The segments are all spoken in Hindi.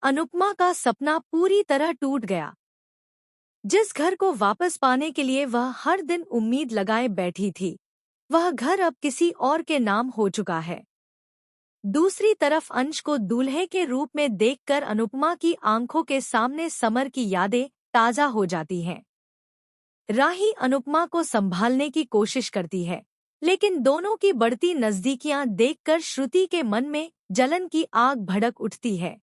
अनुपमा का सपना पूरी तरह टूट गया। जिस घर को वापस पाने के लिए वह हर दिन उम्मीद लगाए बैठी थी, वह घर अब किसी और के नाम हो चुका है। दूसरी तरफ अंश को दूल्हे के रूप में देखकर अनुपमा की आंखों के सामने समर की यादें ताजा हो जाती हैं। राही अनुपमा को संभालने की कोशिश करती है, लेकिन दोनों की बढ़ती नजदीकियां देखकर श्रुति के मन में जलन की आग भड़क उठती है।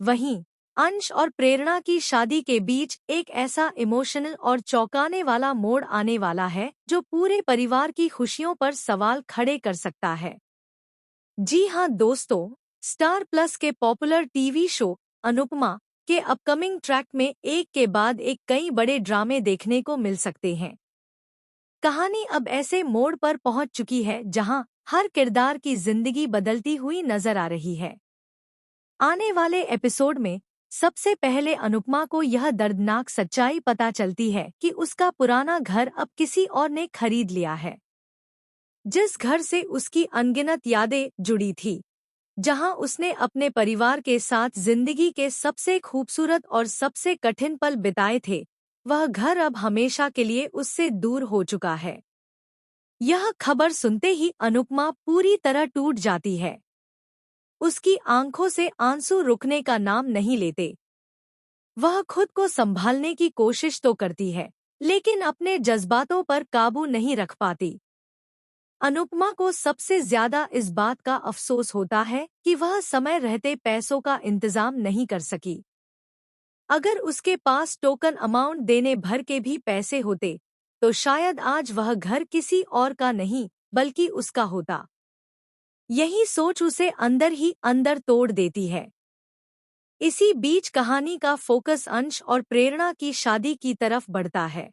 वहीं अंश और प्रेरणा की शादी के बीच एक ऐसा इमोशनल और चौंकाने वाला मोड़ आने वाला है जो पूरे परिवार की खुशियों पर सवाल खड़े कर सकता है। जी हां दोस्तों, स्टार प्लस के पॉपुलर टीवी शो अनुपमा के अपकमिंग ट्रैक में एक के बाद एक कई बड़े ड्रामे देखने को मिल सकते हैं। कहानी अब ऐसे मोड़ पर पहुंच चुकी है जहां हर किरदार की जिंदगी बदलती हुई नजर आ रही है। आने वाले एपिसोड में सबसे पहले अनुपमा को यह दर्दनाक सच्चाई पता चलती है कि उसका पुराना घर अब किसी और ने खरीद लिया है। जिस घर से उसकी अनगिनत यादें जुड़ी थी, जहां उसने अपने परिवार के साथ जिंदगी के सबसे खूबसूरत और सबसे कठिन पल बिताए थे, वह घर अब हमेशा के लिए उससे दूर हो चुका है। यह खबर सुनते ही अनुपमा पूरी तरह टूट जाती है। उसकी आंखों से आंसू रुकने का नाम नहीं लेते। वह खुद को संभालने की कोशिश तो करती है, लेकिन अपने जज्बातों पर काबू नहीं रख पाती। अनुपमा को सबसे ज्यादा इस बात का अफसोस होता है कि वह समय रहते पैसों का इंतजाम नहीं कर सकी। अगर उसके पास टोकन अमाउंट देने भर के भी पैसे होते, तो शायद आज वह घर किसी और का नहीं बल्कि उसका होता। यही सोच उसे अंदर ही अंदर तोड़ देती है। इसी बीच कहानी का फोकस अंश और प्रेरणा की शादी की तरफ बढ़ता है।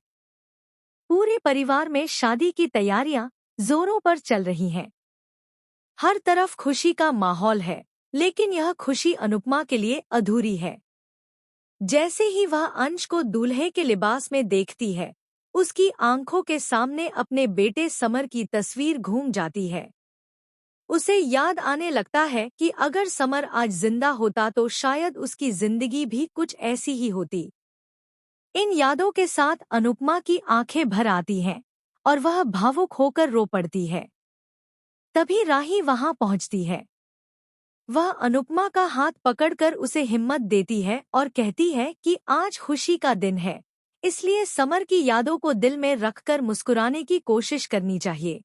पूरे परिवार में शादी की तैयारियां जोरों पर चल रही हैं। हर तरफ खुशी का माहौल है, लेकिन यह खुशी अनुपमा के लिए अधूरी है। जैसे ही वह अंश को दूल्हे के लिबास में देखती है, उसकी आंखों के सामने अपने बेटे समर की तस्वीर घूम जाती है। उसे याद आने लगता है कि अगर समर आज जिंदा होता तो शायद उसकी जिंदगी भी कुछ ऐसी ही होती। इन यादों के साथ अनुपमा की आंखें भर आती हैं और वह भावुक होकर रो पड़ती है। तभी राही वहां पहुंचती है। वह अनुपमा का हाथ पकड़कर उसे हिम्मत देती है और कहती है कि आज खुशी का दिन है, इसलिए समर की यादों को दिल में रखकर मुस्कुराने की कोशिश करनी चाहिए।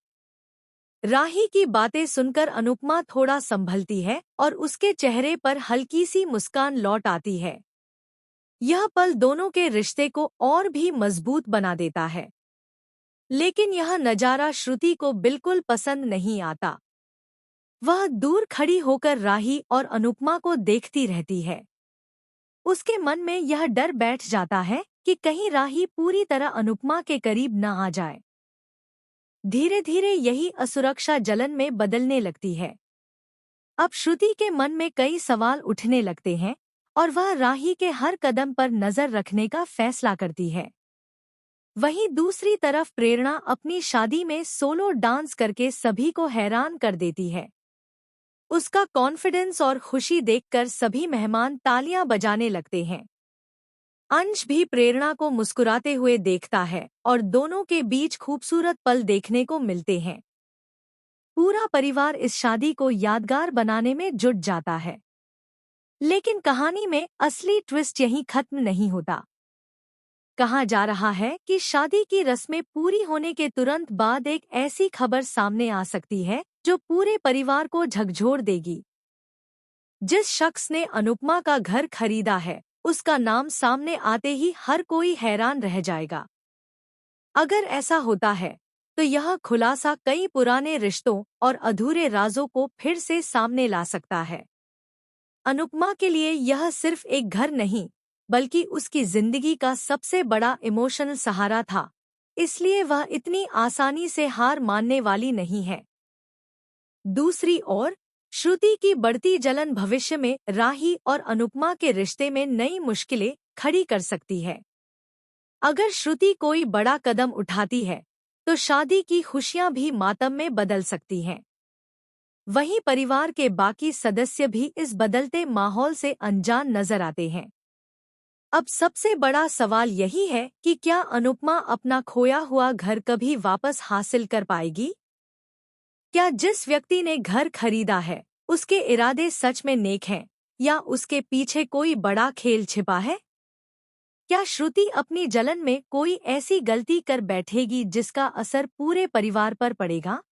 राही की बातें सुनकर अनुपमा थोड़ा संभलती है और उसके चेहरे पर हल्की सी मुस्कान लौट आती है। यह पल दोनों के रिश्ते को और भी मजबूत बना देता है। लेकिन यह नजारा श्रुति को बिल्कुल पसंद नहीं आता। वह दूर खड़ी होकर राही और अनुपमा को देखती रहती है। उसके मन में यह डर बैठ जाता है कि कहीं राही पूरी तरह अनुपमा के करीब न आ जाए। धीरे धीरे यही असुरक्षा जलन में बदलने लगती है। अब श्रुति के मन में कई सवाल उठने लगते हैं और वह राही के हर कदम पर नजर रखने का फैसला करती है। वहीं दूसरी तरफ प्रेरणा अपनी शादी में सोलो डांस करके सभी को हैरान कर देती है। उसका कॉन्फिडेंस और खुशी देखकर सभी मेहमान तालियां बजाने लगते हैं। अंश भी प्रेरणा को मुस्कुराते हुए देखता है और दोनों के बीच खूबसूरत पल देखने को मिलते हैं। पूरा परिवार इस शादी को यादगार बनाने में जुट जाता है। लेकिन कहानी में असली ट्विस्ट यहीं खत्म नहीं होता। कहा जा रहा है कि शादी की रस्में पूरी होने के तुरंत बाद एक ऐसी खबर सामने आ सकती है जो पूरे परिवार को झकझोर देगी। जिस शख्स ने अनुपमा का घर खरीदा है, उसका नाम सामने आते ही हर कोई हैरान रह जाएगा। अगर ऐसा होता है, तो यह खुलासा कई पुराने रिश्तों और अधूरे राजों को फिर से सामने ला सकता है। अनुपमा के लिए यह सिर्फ एक घर नहीं, बल्कि उसकी जिंदगी का सबसे बड़ा इमोशनल सहारा था, इसलिए वह इतनी आसानी से हार मानने वाली नहीं है। दूसरी ओर श्रुति की बढ़ती जलन भविष्य में राही और अनुपमा के रिश्ते में नई मुश्किलें खड़ी कर सकती है। अगर श्रुति कोई बड़ा कदम उठाती है, तो शादी की खुशियां भी मातम में बदल सकती हैं। वहीं परिवार के बाकी सदस्य भी इस बदलते माहौल से अनजान नजर आते हैं। अब सबसे बड़ा सवाल यही है कि क्या अनुपमा अपना खोया हुआ घर कभी वापस हासिल कर पाएगी? क्या जिस व्यक्ति ने घर खरीदा है, उसके इरादे सच में नेक हैं, या उसके पीछे कोई बड़ा खेल छिपा है? क्या श्रुति अपनी जलन में कोई ऐसी गलती कर बैठेगी जिसका असर पूरे परिवार पर पड़ेगा?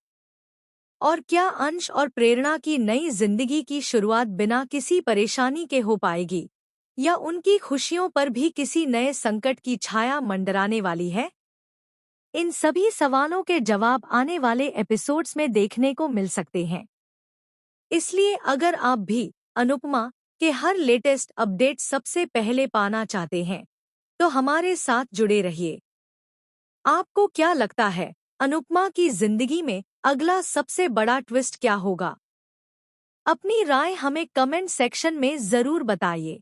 और क्या अंश और प्रेरणा की नई जिंदगी की शुरुआत बिना किसी परेशानी के हो पाएगी, या उनकी खुशियों पर भी किसी नए संकट की छाया मंडराने वाली है? इन सभी सवालों के जवाब आने वाले एपिसोड्स में देखने को मिल सकते हैं। इसलिए अगर आप भी अनुपमा के हर लेटेस्ट अपडेट सबसे पहले पाना चाहते हैं, तो हमारे साथ जुड़े रहिए। आपको क्या लगता है, अनुपमा की जिंदगी में अगला सबसे बड़ा ट्विस्ट क्या होगा? अपनी राय हमें कमेंट सेक्शन में जरूर बताइए।